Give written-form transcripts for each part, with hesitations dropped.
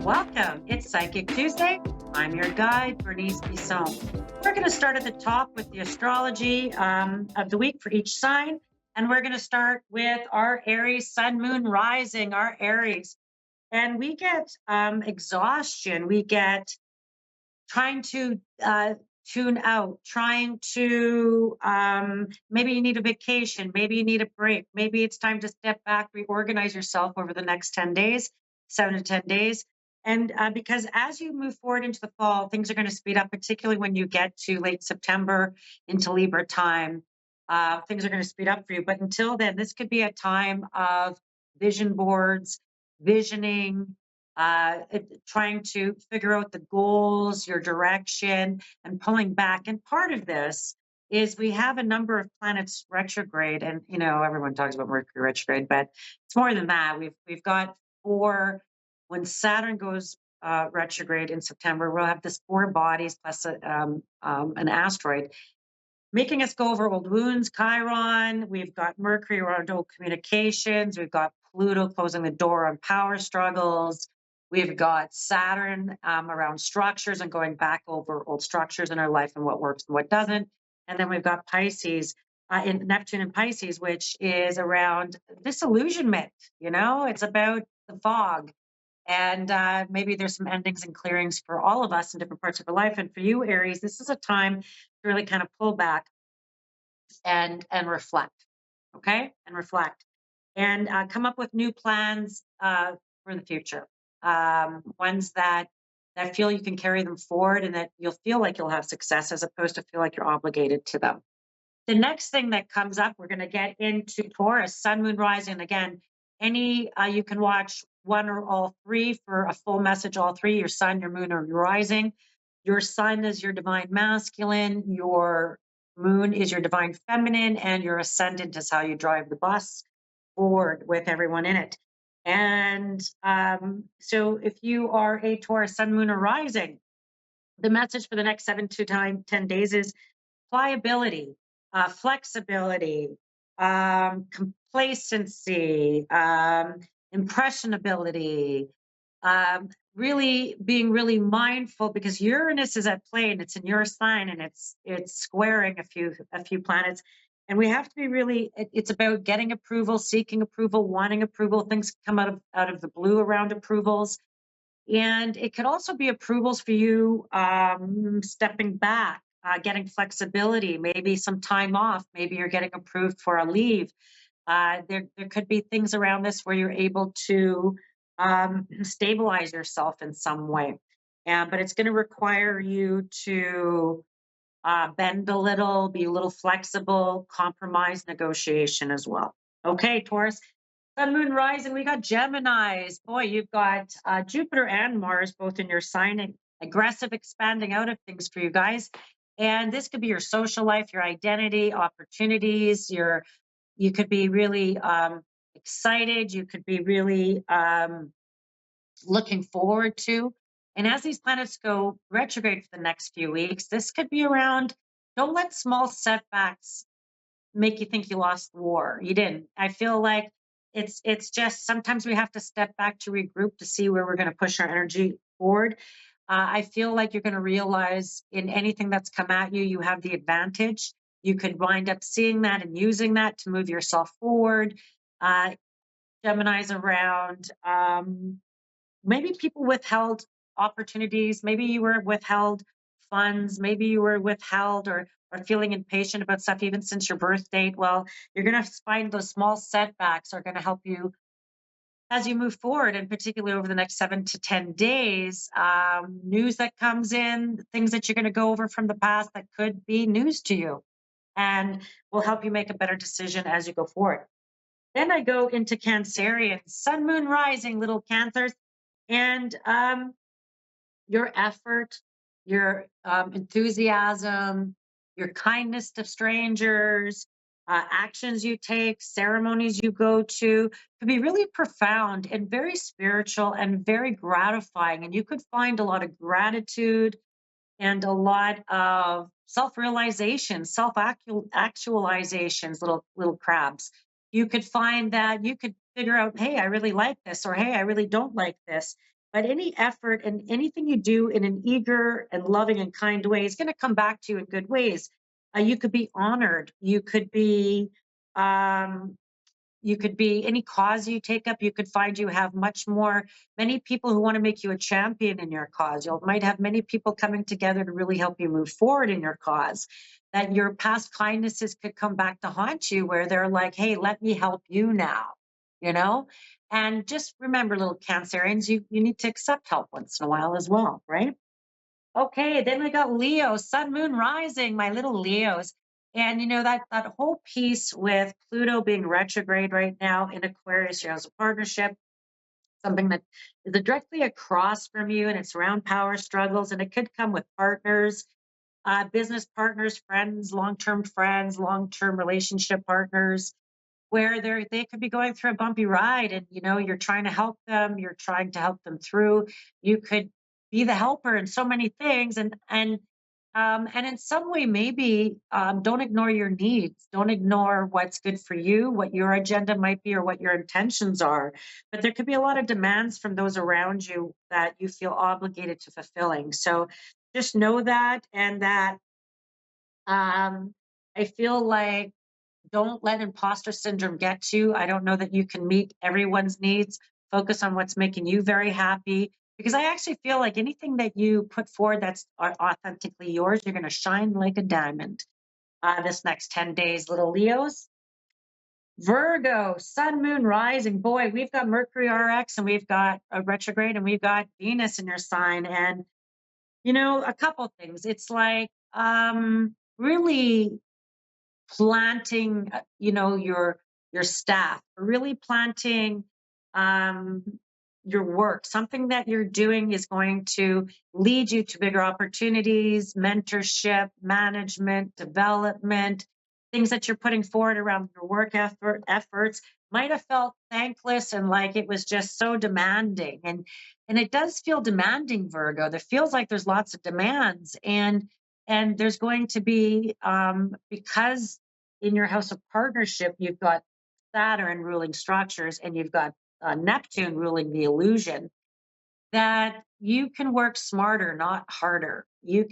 Welcome. It's Psychic Tuesday. I'm your guide, Bernice Bisson. We're going to start at the top with the astrology of the week for each sign. And we're going to start with our Aries sun, moon, rising, our Aries. And we get exhaustion. We get trying to tune out, trying to maybe you need a vacation, maybe you need a break, maybe it's time to step back, reorganize yourself over the next 10 days, 7 to 10 days. And because as you move forward into the fall, things are going to speed up, particularly when you get to late September into Libra time. Things are going to speed up for you. But until then, this could be a time of vision boards, visioning, trying to figure out the goals, your direction, and pulling back. And part of this is we have a number of planets retrograde, and everyone talks about Mercury retrograde, but it's more than that. We've got four. When Saturn goes retrograde in September, we'll have this four bodies plus an asteroid making us go over old wounds, Chiron. We've got Mercury around old communications. We've got Pluto closing the door on power struggles. We've got Saturn around structures and going back over old structures in our life and what works and what doesn't. And then we've got Pisces, in Neptune and Pisces, which is around disillusionment. It's about the fog. And maybe there's some endings and clearings for all of us in different parts of our life. And for you, Aries, this is a time to really kind of pull back and reflect, okay? And reflect. And come up with new plans for the future. Ones that feel you can carry them forward and that you'll feel like you'll have success as opposed to feel like you're obligated to them. The next thing that comes up, we're going to get into Taurus, sun, moon, rising. Again, you can watch one or all three for a full message, all three, your sun, your moon, or your rising. Your sun is your divine masculine, your moon is your divine feminine, and your ascendant is how you drive the bus forward with everyone in it. And so if you are a Taurus, sun, moon, or rising, the message for the next 7 to 10 days is pliability, flexibility, complacency, impressionability, really being really mindful because Uranus is at play and it's in your sign and it's squaring a few planets. And we have to be really, it's about getting approval, seeking approval, wanting approval. Things come out of the blue around approvals. And it could also be approvals for you stepping back, getting flexibility, maybe some time off. Maybe you're getting approved for a leave. There could be things around this where you're able to stabilize yourself in some way. But it's going to require you to bend a little, be a little flexible, compromise, negotiation as well. Okay, Taurus. Sun, moon, rising, we got Geminis. Boy, you've got Jupiter and Mars both in your sign, aggressive expanding out of things for you guys. And this could be your social life, your identity, opportunities. You could be really excited. You could be really looking forward to. And as these planets go retrograde for the next few weeks, this could be around, don't let small setbacks make you think you lost the war. You didn't. I feel like it's just sometimes we have to step back to regroup to see where we're going to push our energy forward. I feel like you're going to realize in anything that's come at you, you have the advantage. You could wind up seeing that and using that to move yourself forward. Gemini's around. Maybe people withheld opportunities. Maybe you were withheld funds. Maybe you were withheld or feeling impatient about stuff even since your birth date. Well, you're going to find those small setbacks are going to help you as you move forward, and particularly over the next 7 to 10 days. News that comes in, things that you're going to go over from the past that could be news to you and will help you make a better decision as you go forward. Then I go into Cancerian, sun, moon, rising, little Cancers. And your effort, your enthusiasm, your kindness to strangers, actions you take, ceremonies you go to could be really profound and very spiritual and very gratifying. And you could find a lot of gratitude and a lot of self-realization, self-actualizations, little crabs. You could find that you could figure out, hey, I really like this, or hey, I really don't like this. but any effort and anything you do in an eager and loving and kind way is going to come back to you in good ways. You could be honored. Um, you could be any cause you take up. You could find you have much more, many people who want to make you a champion in your cause. You might have many people coming together to really help you move forward in your cause. That your past kindnesses could come back to haunt you, where they're like, hey, let me help you now, you know? And just remember, little Cancerians, you need to accept help once in a while as well, right? Okay, then we got Leo, Sun, Moon, Rising, my little Leos. And that whole piece with Pluto being retrograde right now in Aquarius, you have a partnership, something that is directly across from you, and it's around power struggles, and it could come with partners, business partners, friends, long-term relationship partners, where they could be going through a bumpy ride, and you're trying to help them, you're trying to help them through. You could be the helper in so many things, and in some way, maybe don't ignore your needs, don't ignore what's good for you, what your agenda might be, or what your intentions are. But there could be a lot of demands from those around you that you feel obligated to fulfilling. So just know that, and that um, I feel like, don't let imposter syndrome get you. I don't know that you can meet everyone's needs. Focus on what's making you very happy. Because I actually feel like anything that you put forward that's authentically yours, you're going to shine like a diamond this next 10 days, little Leos. Virgo, Sun, Moon, Rising. Boy, we've got Mercury RX, and we've got a retrograde, and we've got Venus in your sign. And, a couple things. It's like really planting your staff, really planting um your work. Something that you're doing is going to lead you to bigger opportunities, mentorship, management, development. Things that you're putting forward around your work efforts might have felt thankless, and like it was just so demanding, and it does feel demanding, Virgo. There feels like there's lots of demands, and there's going to be, because in your house of partnership, you've got Saturn ruling structures, and you've got Neptune ruling the illusion, that you can work smarter, not harder. You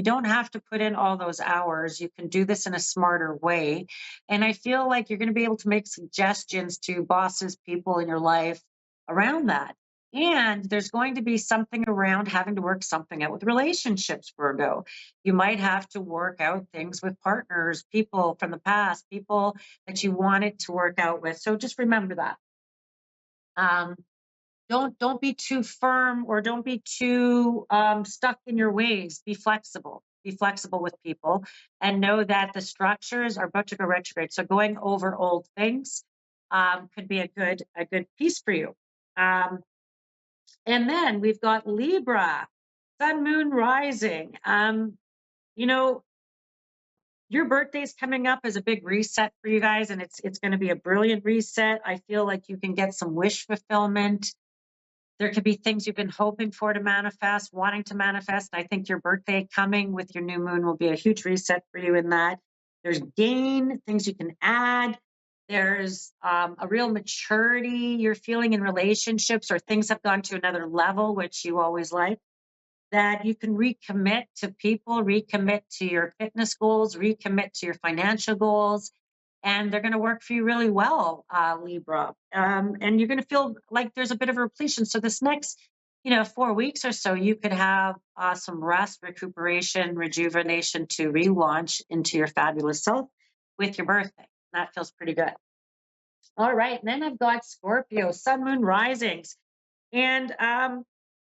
don't have to put in all those hours. You can do this in a smarter way. And I feel like you're going to be able to make suggestions to bosses, people in your life around that. And there's going to be something around having to work something out with relationships, Virgo. You might have to work out things with partners, people from the past, people that you wanted to work out with. So just remember that. Um, don't be too firm, or don't be too stuck in your ways. Be flexible with people, and know that the structures are about to go retrograde, so going over old things could be a good piece for you. And then we've got Libra, Sun, Moon, Rising. You know your birthday's coming up as a big reset for you guys, and it's going to be a brilliant reset. I feel like you can get some wish fulfillment. There could be things you've been hoping for to manifest, wanting to manifest. I think your birthday coming with your new moon will be a huge reset for you in that. There's gain, things you can add. There's a real maturity you're feeling in relationships, or things have gone to another level, which you always like. That you can recommit to people, recommit to your fitness goals, recommit to your financial goals, and they're going to work for you really well, Libra. And you're going to feel like there's a bit of a repletion. So this next, 4 weeks or so, you could have some rest, recuperation, rejuvenation to relaunch into your fabulous self with your birthday. That feels pretty good. All right, and then I've got Scorpio, Sun, Moon, Risings, and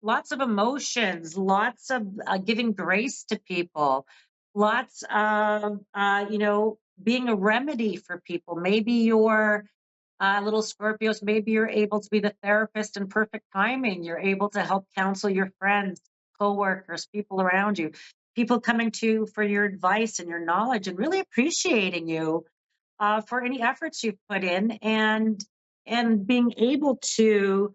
lots of emotions, lots of giving grace to people, lots of being a remedy for people. Maybe you're little Scorpios, maybe you're able to be the therapist in perfect timing. You're able to help counsel your friends, coworkers, people around you, people coming to you for your advice and your knowledge, and really appreciating you for any efforts you've put in, and being able to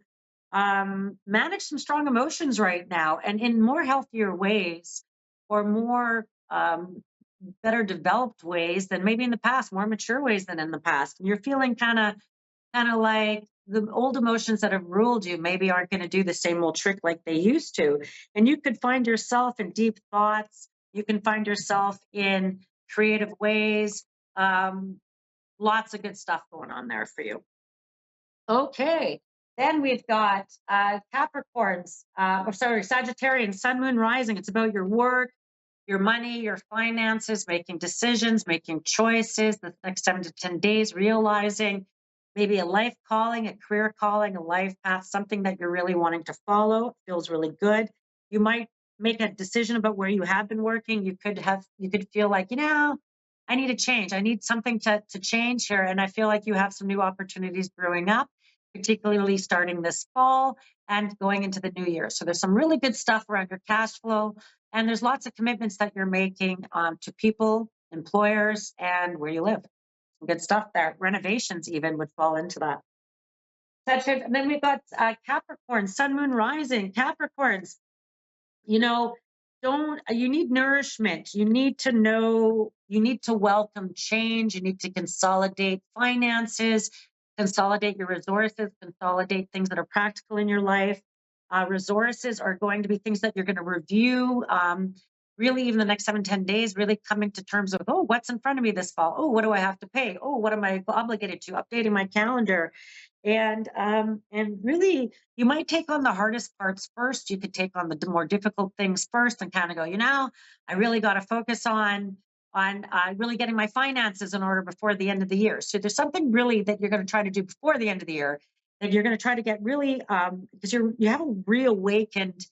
manage some strong emotions right now, and in more healthier ways, or more better developed ways than maybe in the past, more mature ways than in the past. And you're feeling kind of like the old emotions that have ruled you maybe aren't going to do the same old trick like they used to. And you could find yourself in deep thoughts. You can find yourself in creative ways. Um, Lots of good stuff going on there for you. Okay. Then we've got Capricorns, or sorry, Sagittarian, Sun, Moon, Rising. It's about your work, your money, your finances, making decisions, making choices the next 7 to 10 days, realizing maybe a life calling, a career calling, a life path, something that you're really wanting to follow. It feels really good. You might make a decision about where you have been working. You could feel like, I need a change. I need something to change here. And I feel like you have some new opportunities brewing up, particularly starting this fall and going into the new year. So there's some really good stuff around your cash flow. And there's lots of commitments that you're making to people, employers, and where you live. Some good stuff there. Renovations even would fall into that. And then we've got Capricorn, Sun, Moon, Rising. Capricorns, you know don't you need nourishment, you need to know, you need to welcome change, you need to consolidate finances, consolidate your resources, consolidate things that are practical in your life. Resources are going to be things that you're going to review, really even the next 7 to 10 days, really coming to terms with, oh, what's in front of me this fall, oh, what do I have to pay, oh, what am I obligated to, updating my calendar. And really, you might take on the hardest parts first. You could take on the more difficult things first and kind of go, I really got to focus on really getting my finances in order before the end of the year. So there's something really that you're going to try to do before the end of the year that you're going to try to get really, because you have a reawakened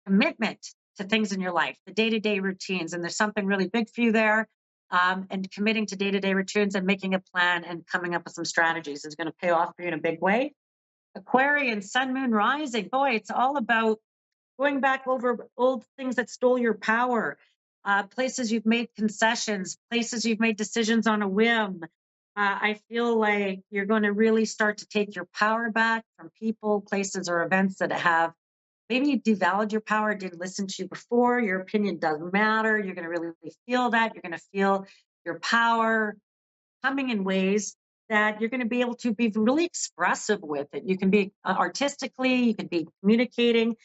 commitment to things in your life, the day-to-day routines, and there's something really big for you there. And committing to day-to-day routines and making a plan and coming up with some strategies is going to pay off for you in a big way. Aquarian, Sun, Moon, Rising. Boy, it's all about going back over old things that stole your power, places you've made concessions, places you've made decisions on a whim. I feel like you're going to really start to take your power back from people, places, or events that have maybe you devalued your power, didn't listen to you before. Your opinion doesn't matter. You're going to really feel that. You're going to feel your power coming in ways that you're going to be able to be really expressive with it. You can be artistically, you can be communicating.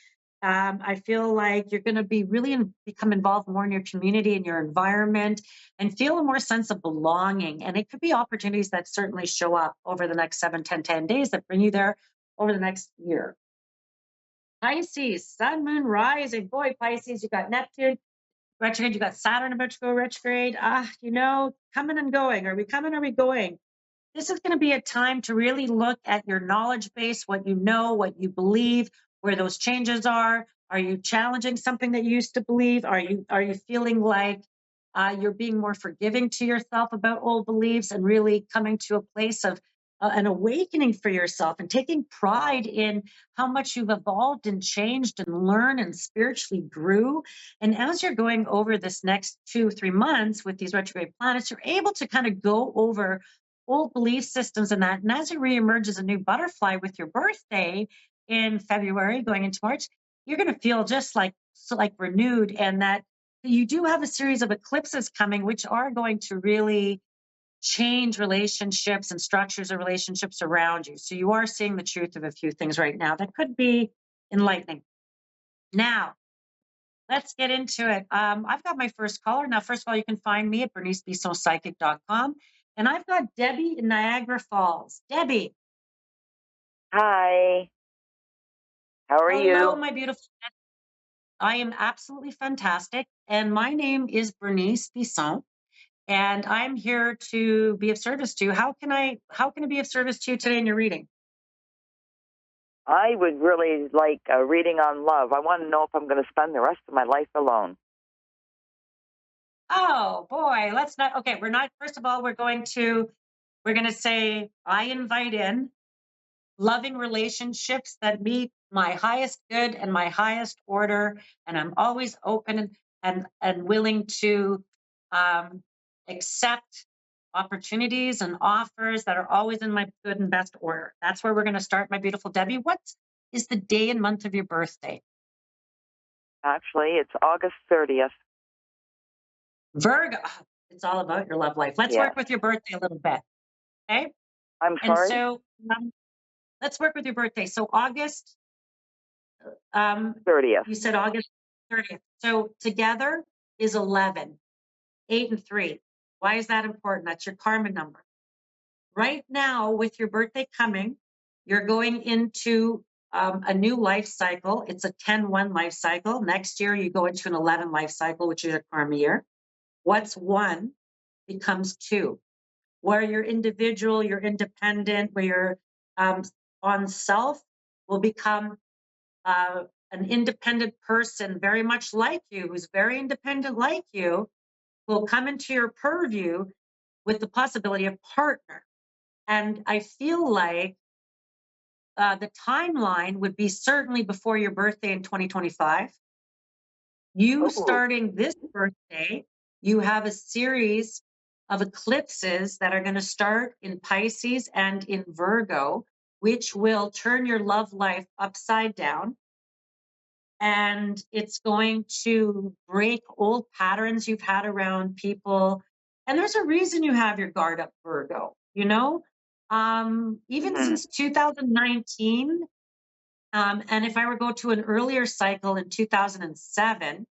I feel like you're going to be really become involved more in your community and your environment and feel a more sense of belonging. And it could be opportunities that certainly show up over the next 7, 10 days that bring you there over the next year. Pisces, Sun, Moon, Rising. Boy, Pisces, you got Neptune retrograde, you got Saturn about to go retrograde. Coming and going. Are we coming? Are we going? This is going to be a time to really look at your knowledge base, what you know, what you believe, where those changes are. Are you challenging something that you used to believe? Are you feeling like you're being more forgiving to yourself about old beliefs and really coming to a place of an awakening for yourself and taking pride in how much you've evolved and changed and learned and spiritually grew. And as you're going over this next 2-3 months with these retrograde planets, you're able to kind of go over old belief systems and that. And as you reemerge as a new butterfly with your birthday in February, going into March, you're going to feel just like renewed, and that you do have a series of eclipses coming, which are going to really change relationships and structures of relationships around you. So you are seeing the truth of a few things right now that could be enlightening. Now, let's get into it. I've got my first caller. Now, first of all, you can find me at bernicebissonpsychic.com. And I've got Debbie in Niagara Falls. Debbie. Hi. How are you? Hello, my beautiful. I am absolutely fantastic. And my name is Bernice Bisson. And I'm here to be of service to you. How can I be of service to you today in your reading? I would really like a reading on love. I want to know if I'm going to spend the rest of my life alone. Oh boy, let's not. Okay, we're not. First of all, we're going to say I invite in loving relationships that meet my highest good and my highest order, and I'm always open and willing to accept opportunities and offers that are always in my good and best order. That's where we're going to start, my beautiful Debbie. What is the day and month of your birthday? Actually, it's August 30th. Virgo. It's all about your love life. Let's work with your birthday a little bit. Okay. I'm sorry? And so let's work with your birthday. So August, um, 30th. you said August 30th. So together is 11, 8 and 3. Why is that important? That's your karma number. Right now, with your birthday coming, you're going into a new life cycle. It's a 10-1 life cycle. Next year, you go into an 11 life cycle, which is your karma year. What's one becomes two, where you're individual, you're independent, where you're on self will become an independent person, very much like you, who's very independent like you, will come into your purview with the possibility of partner. And I feel like the timeline would be certainly before your birthday in 2025. You Oh. starting this birthday, you have a series of eclipses that are going to start in Pisces and in Virgo, which will turn your love life upside down. And it's going to break old patterns you've had around people. And there's a reason you have your guard up, Virgo, you know? Even Mm-hmm. since 2019, and if I were to go to an earlier cycle in 2007,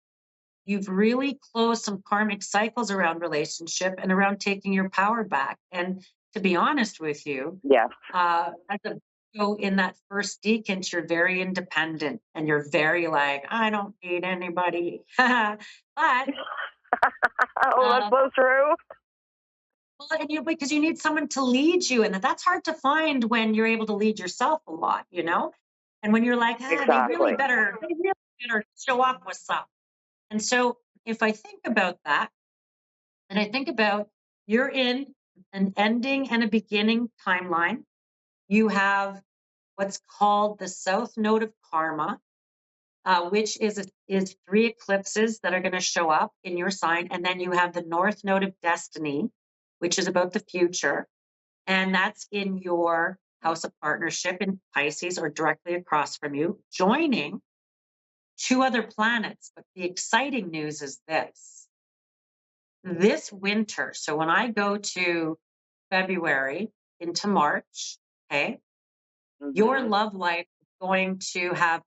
you've really closed some karmic cycles around relationship and around taking your power back. And to be honest with you, Yes. as a so in that first decant, you're very independent and you're very like, I don't need anybody. But Oh, that's so true. well, and you because you need someone to lead you, and that's hard to find when you're able to lead yourself a lot, you know. And when you're like, Exactly. they really better show up with some. And so, if I think about that, and I think about you're in an ending and a beginning timeline, you have what's called the South Node of Karma, which is three eclipses that are going to show up in your sign, and then you have the North Node of Destiny, which is about the future, and that's in your house of partnership in Pisces or directly across from you, joining two other planets. But the exciting news is this winter. So when I go to February into March, okay, your Mm-hmm. love life is going to have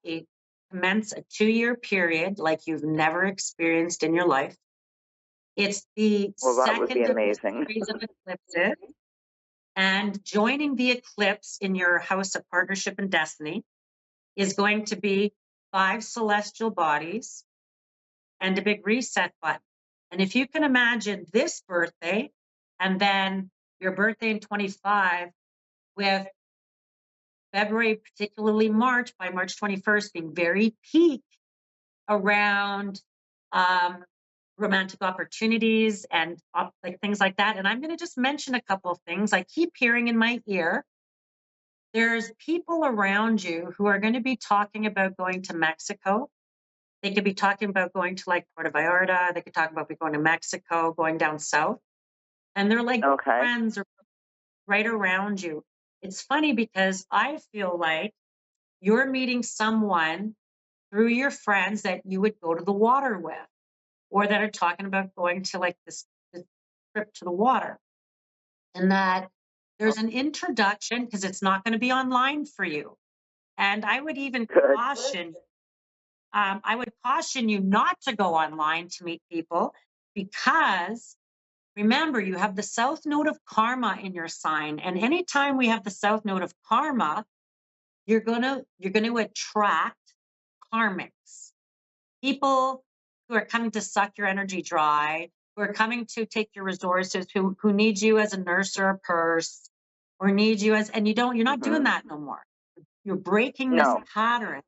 commence a 2-year period like you've never experienced in your life. It's the Well, that would be second of the amazing. series of eclipses. And joining the eclipse in your house of partnership and destiny is going to be 5 celestial bodies and a big reset button. And if you can imagine this birthday and then your birthday in 25 with February, particularly March, by March 21st, being very peak around um, romantic opportunities and like things like that. And I'm going to just mention a couple of things I keep hearing in my ear. There's people around you who are going to be talking about going to Mexico. They could be talking about going to like Puerto Vallarta. They could talk about going to Mexico, going down south. And they're like Okay. friends or right around you. It's funny because I feel like you're meeting someone through your friends that you would go to the water with, or that are talking about going to like this trip to the water. And that there's an introduction because it's not going to be online for you. And I would even Good. caution you not to go online to meet people because remember you have the South Node of Karma in your sign, and anytime we have the South Node of Karma, you're gonna attract karmics, people who are coming to suck your energy dry, who are coming to take your resources, who need you as a nurse or a purse, or need you as, and you're not doing Mm-hmm. that no more. You're breaking this No. pattern.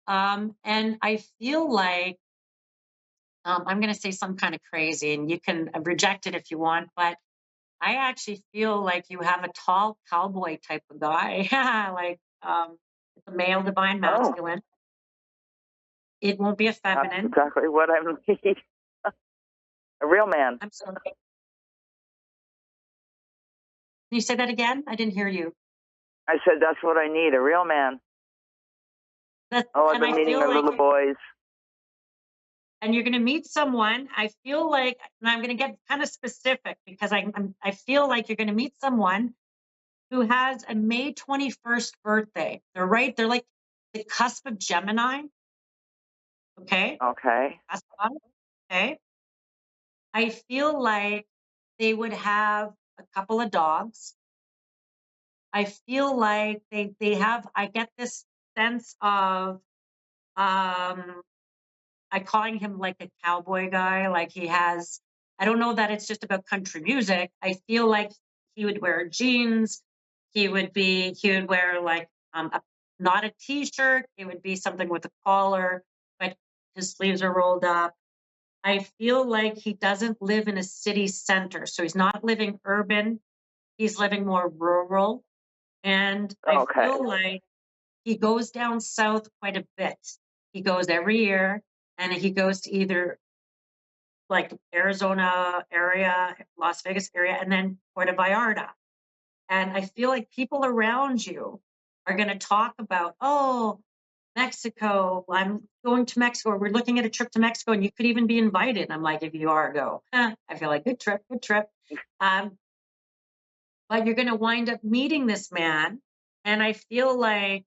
And I feel like I'm going to say some kind of crazy, and you can reject it if you want, but I actually feel like you have a tall cowboy type of guy, like it's a male divine Oh, masculine. It won't be a that's feminine. exactly what I need. A real man. I'm sorry. Can you say that again? I didn't hear you. I said that's what I need. A real man. Oh, I've And been I meeting feel the like, little boys. and you're going to meet someone. I feel like, and I'm going to get kind of specific because I feel like you're going to meet someone who has a May 21st birthday. They're like the cusp of Gemini. Okay. Okay. Cusp of, okay. I feel like they would have a couple of dogs. I feel like they have, I get this sense of, I calling him like a cowboy guy. Like he has, I don't know that it's just about country music. I feel like he would wear jeans. He would wear like not a t-shirt. It would be something with a collar, but his sleeves are rolled up. I feel like he doesn't live in a city center. So he's not living urban. He's living more rural. And I Okay. feel like he goes down south quite a bit. He goes every year and he goes to either like Arizona area, Las Vegas area, and then Puerto Vallarta. And I feel like people around you are going to talk about, oh, Mexico, I'm going to Mexico, or we're looking at a trip to Mexico, and you could even be invited. And I'm like, if you are, go. I feel like good trip, good trip. Um, but you're going to wind up meeting this man. And I feel like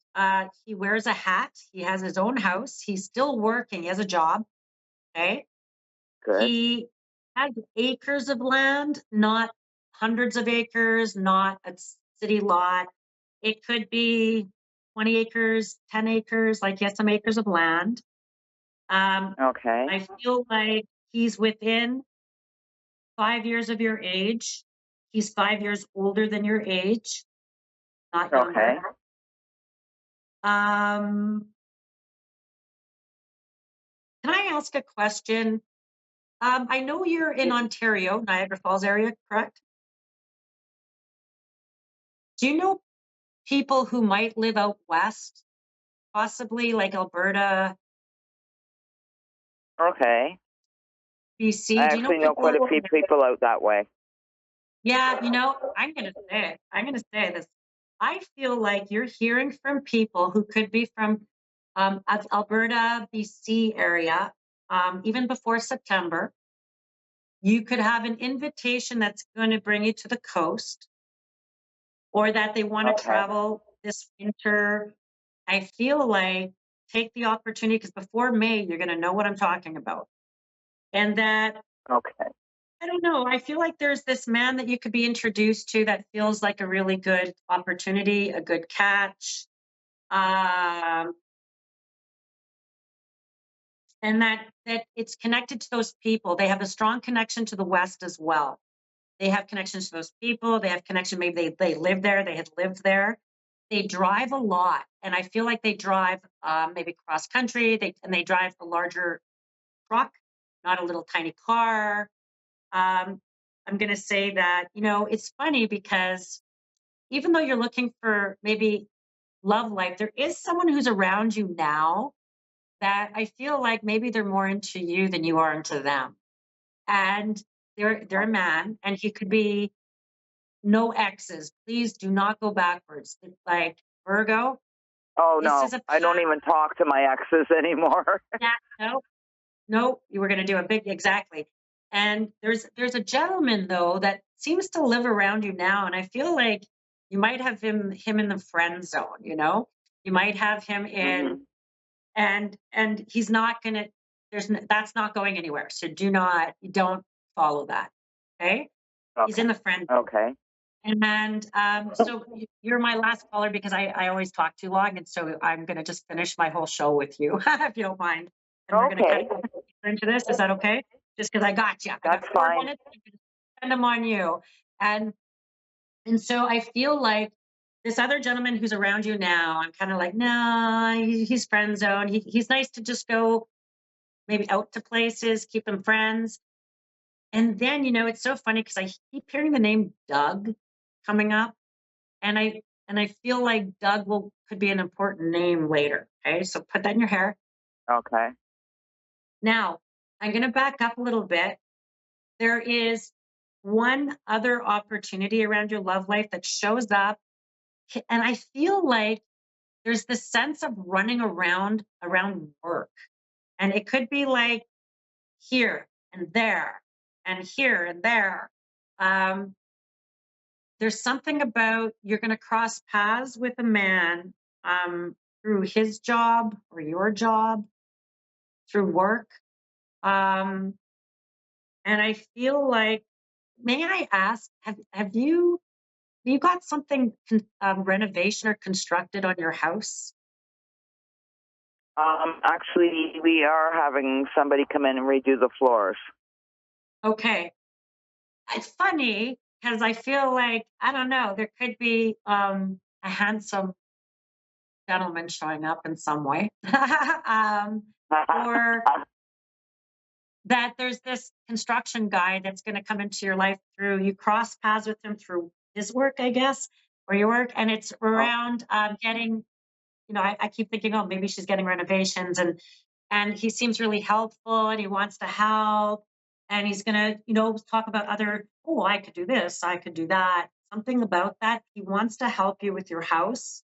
he wears a hat. He has his own house. He's still working. He has a job. Okay. Good. He has acres of land, not hundreds of acres, not a city lot. It could be 20 acres, 10 acres, like he has some acres of land. Okay. I feel like he's within 5 years of your age. He's 5 years older than your age, not Okay. younger. Um, can I ask a question? I know you're in Ontario, Niagara Falls area, correct? Do you know people who might live out west, possibly like Alberta, Okay. I BC? Do you know actually know quite a people? few people out that way. Yeah, I'm going to say it. I'm going to say this. I feel like you're hearing from people who could be from Alberta, BC area, even before September. You could have an invitation that's going to bring you to the coast, or that they want to Okay. travel this winter. I feel like take the opportunity because before May, you're going to know what I'm talking about. And that, Okay. I don't know, I feel like there's this man that you could be introduced to that feels like a really good opportunity, a good catch. Um, and that it's connected to those people. They have a strong connection to the West as well. They have connections to those people. They have connection. Maybe they live there. They had lived there. They drive a lot, and I feel like they drive maybe cross country. They drive a larger truck, not a little tiny car. I'm going to say that it's funny because even though you're looking for maybe love life, there is someone who's around you now that I feel like maybe they're more into you than you are into them, and they're a man, and he could be no exes. Please do not go backwards. It's like Virgo, Oh this no, is a I don't path. even talk to my exes anymore. Yeah, no, no, you were going to do a big exactly. And there's a gentleman though that seems to live around you now, and I feel like you might have him in the friend zone. You might have him in, Mhm. and he's not going to. That's not going anywhere. So don't follow that. Okay, he's Okay. in the friend zone. Okay. And so you're my last caller because I always talk too long. And so I'm going to just finish my whole show with you, if you don't mind. And we're going to kind Okay. of go into this. Is that okay? Just because I got you. I got That's four fine. minutes. I'm going to spend them on you. And, and so I feel like this other gentleman who's around you now, I'm kind of like, no, he's friend zone. He's nice to just go maybe out to places, keep them friends. And then, it's so funny because I keep hearing the name Doug coming up. And I feel like Doug could be an important name later. Okay, so put that in your hair. Okay. Now, I'm going to back up a little bit. There is one other opportunity around your love life that shows up, and I feel like there's this sense of running around work, and it could be like here and there, and here and there. Um, there's something about you're going to cross paths with a man through his job or your job, through work. Um, and I feel like, may I ask, have you got something renovation or constructed on your house? Actually, we are having somebody come in and redo the floors. Okay. It's funny because I feel like, I don't know, there could be a handsome gentleman showing up in some way. Or that there's this construction guy that's going to come into your life through, you cross paths with him through his work, I guess, or your work. And it's Oh, around getting, I keep thinking, oh, maybe she's getting renovations, and he seems really helpful and he wants to help. And he's going to, talk about other, oh, I could do this, I could do that. Something about that. He wants to help you with your house.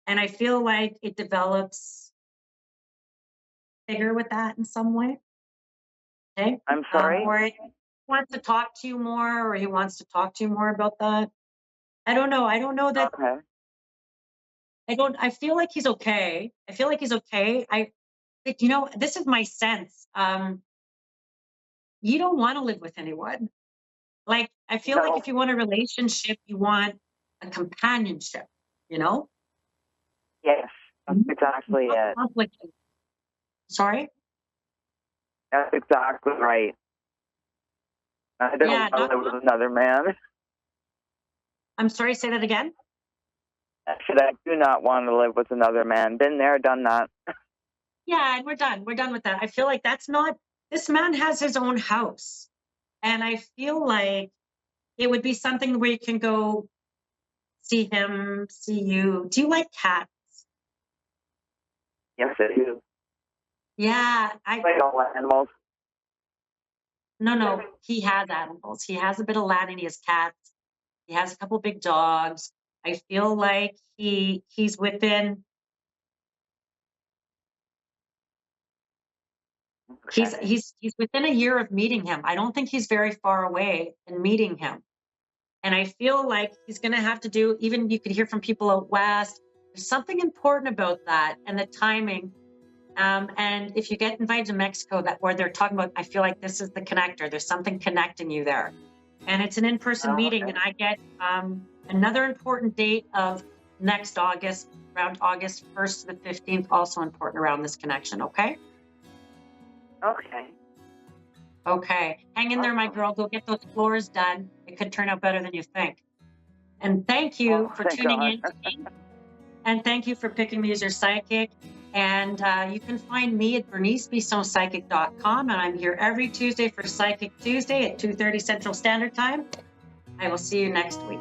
And I feel like it develops bigger with that in some way. Okay. I'm sorry. Or he wants to talk to you more, or he wants to talk to you more about that. I don't know. I don't know that. Okay. I feel like he's okay. I feel like he's okay. This is my sense. You don't want to live with anyone. Like, I feel like No. if you want a relationship, you want a companionship, you know? Yes, that's exactly Not it. complicated. Sorry? That's exactly right. I Yeah, don't want to live with another man. I'm sorry, say that again. I said I do not want to live with another man. Been there, done that. Yeah, and we're done. We're done with that. I feel like this man has his own house. And I feel like it would be something where you can go see him, see you. Do you like cats? Yes, I do. Yeah, Like all animals. no, he has animals. He has a bit of Latin, he has cats. He has a couple big dogs. I feel like he's within Okay. he's within a year of meeting him. I don't think he's very far away in meeting him. And I feel like he's going to have to do, even you could hear from people out west, there's something important about that and the timing. And if you get invited to Mexico, that where they're talking about, I feel like this is the connector. There's something connecting you there. And it's an in-person Oh, meeting. okay. And I get another important date of next August, around August 1st to the 15th, also important around this connection. Okay. Okay. Okay. Hang in there, my Awesome. girl. Go get those floors done. It could turn out better than you think. And thank you Oh, for thank tuning God. in to me. And thank you for picking me as your psychic. And you can find me at bernicebissonpsychic.com. And I'm here every Tuesday for Psychic Tuesday at 2:30 Central Standard Time. I will see you next week.